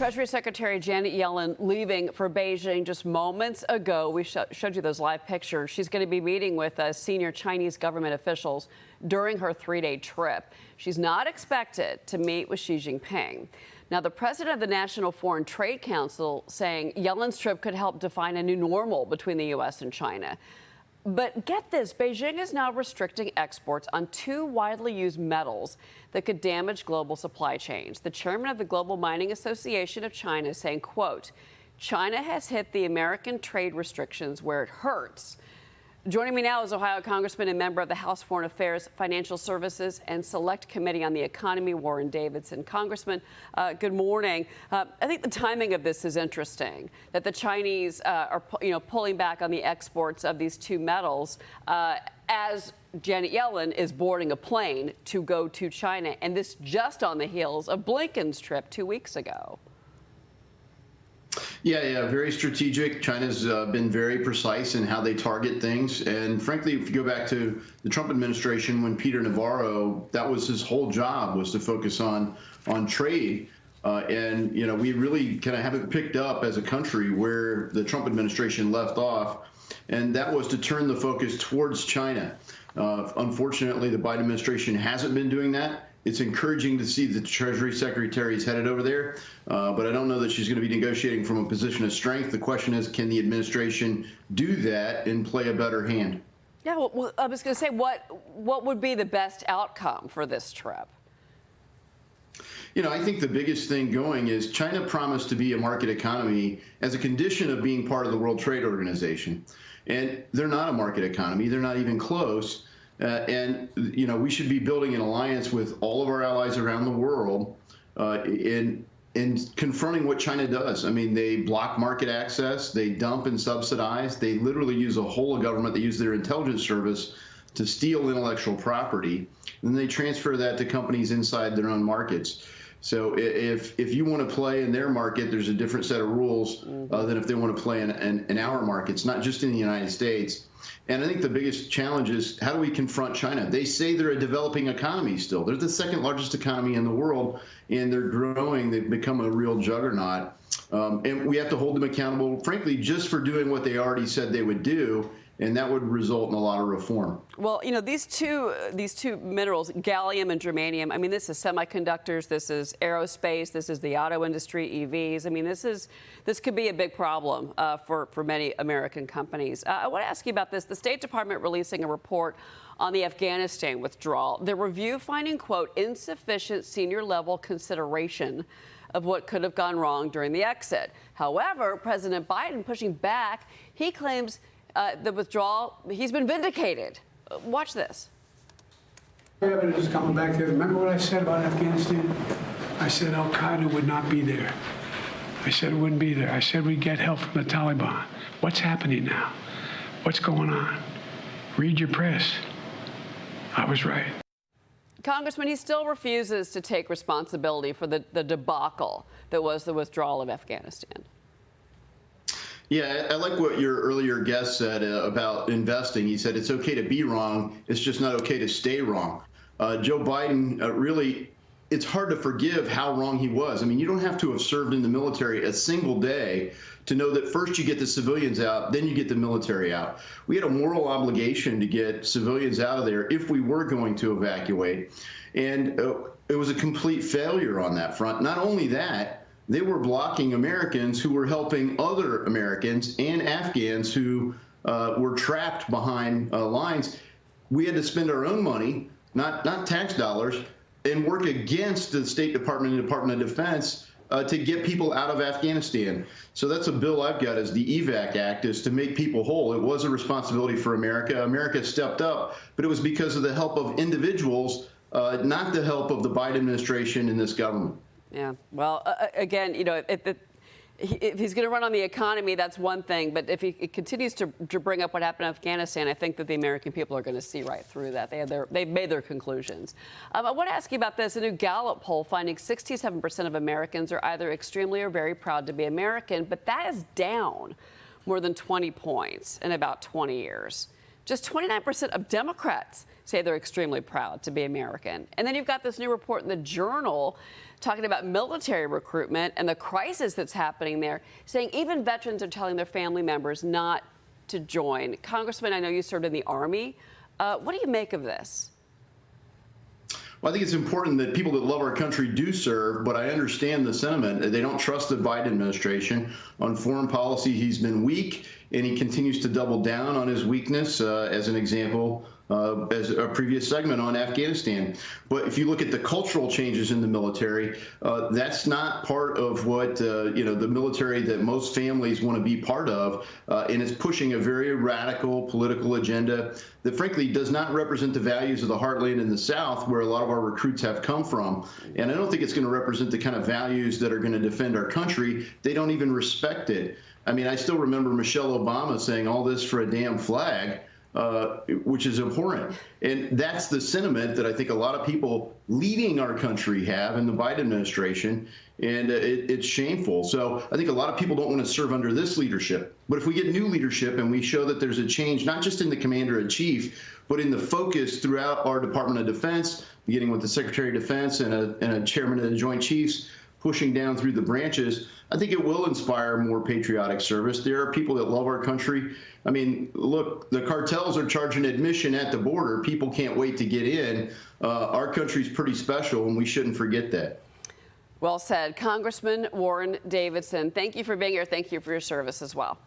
Treasury Secretary Janet Yellen leaving for Beijing just moments ago. We showed you those live pictures. She's going to be meeting with senior Chinese government officials during her three-day trip. She's not expected to meet with Xi Jinping. Now, the president of the National Foreign Trade Council saying Yellen's trip could help define a new normal between the U.S. and China. But get this, Beijing is now restricting exports on two widely used metals that could damage global supply chains. The chairman of the Global Mining Association of China saying, quote, China has hit the American trade restrictions where it hurts. Joining me now is Ohio Congressman and member of the House Foreign Affairs, Financial Services, and Select Committee on the Economy, Warren Davidson. Congressman, good morning. I think the timing of this is interesting, that the Chinese are pulling back on the exports of these two metals as Janet Yellen is boarding a plane to go to China, and this just on the heels of Blinken's trip 2 weeks ago. Yeah, very strategic. China's been very precise in how they target things. And frankly, if you go back to the Trump administration, when Peter Navarro, that was his whole job, was to focus on trade. And, we really kind of haven't picked up as a country where the Trump administration left off. And that was to turn the focus towards China. Unfortunately, the Biden administration hasn't been doing that. It's encouraging to see the Treasury Secretary is headed over there, but I don't know that she's going to be negotiating from a position of strength. The question is, can the administration do that and play a better hand? Yeah, well, I was going to say, what would be the best outcome for this trip? I think the biggest thing going is China promised to be a market economy as a condition of being part of the World Trade Organization. And they're not a market economy. They're not even close. We should be building an alliance with all of our allies around the world in confronting what China does. I mean, they block market access, they dump and subsidize, they literally use a whole of government, they use their intelligence service to steal intellectual property, and they transfer that to companies inside their own markets. So if you want to play in their market, there's a different set of rules than if they want to play in our markets, not just in the United States. And I think the biggest challenge is, how do we confront China? They say they're a developing economy still. They're the second largest economy in the world, and they're growing. They've become a real juggernaut. And we have to hold them accountable, frankly, just for doing what they already said they would do. And that would result in a lot of reform. Well, these two minerals, gallium and germanium, I mean, this is semiconductors, this is aerospace, this is the auto industry, EVs. I mean, this could be a big problem for many American companies. I want to ask you about this. The State Department releasing a report on the Afghanistan withdrawal. The review finding, quote, insufficient senior level consideration of what could have gone wrong during the exit. However, President Biden pushing back, he claims the withdrawal, he's been vindicated. Watch this. Evidence is coming back there. Remember what I said about Afghanistan? I said Al-Qaeda would not be there. I said it wouldn't be there. I said we'd get help from the Taliban. What's happening now? What's going on? Read your press. I was right. Congressman, he still refuses to take responsibility for the debacle that was the withdrawal of Afghanistan. Yeah, I like what your earlier guest said about investing. He said it's okay to be wrong. It's just not okay to stay wrong. Joe Biden, really, it's hard to forgive how wrong he was. I mean, you don't have to have served in the military a single day to know that first you get the civilians out, then you get the military out. We had a moral obligation to get civilians out of there if we were going to evacuate. And it was a complete failure on that front. Not only that, they were blocking Americans who were helping other Americans and Afghans who were trapped behind lines. We had to spend our own money, not tax dollars, and work against the State Department and Department of Defense to get people out of Afghanistan. So that's a bill I've got, is the EVAC Act, is to make people whole. It was a responsibility for America. America stepped up, but it was because of the help of individuals, not the help of the Biden administration and this government. Yeah, well, again, if he's going to run on the economy, that's one thing. But if he continues to bring up what happened in Afghanistan, I think that the American people are going to see right through that. They've made their conclusions. I want to ask you about this. A new Gallup poll finding 67% of Americans are either extremely or very proud to be American, but that is down more than 20 points in about 20 years. Just 29% of Democrats say they're extremely proud to be American. And then you've got this new report in the Journal talking about military recruitment and the crisis that's happening there, saying even veterans are telling their family members not to join. Congressman, I know you served in the Army. What do you make of this? Well, I think it's important that people that love our country do serve, but I understand the sentiment. They don't trust the Biden administration. On foreign policy, he's been weak, and he continues to double down on his weakness, as an example, as a previous segment on Afghanistan. But if you look at the cultural changes in the military, that's not part of what, the military that most families want to be part of, and it's pushing a very radical political agenda that frankly does not represent the values of the heartland in the South, where a lot of our recruits have come from. And I don't think it's going to represent the kind of values that are going to defend our country. They don't even respect it. I mean, I still remember Michelle Obama saying all this for a damn flag, which is abhorrent. And that's the sentiment that I think a lot of people leading our country have in the Biden administration. And it's shameful. So I think a lot of people don't want to serve under this leadership. But if we get new leadership and we show that there's a change, not just in the commander-in-chief, but in the focus throughout our Department of Defense, beginning with the Secretary of Defense and a chairman of the Joint Chiefs, pushing down through the branches, I think it will inspire more patriotic service. There are people that love our country. I mean, look, the cartels are charging admission at the border. People can't wait to get in. Our country's pretty special, and we shouldn't forget that. Well said. Congressman Warren Davidson, thank you for being here. Thank you for your service as well.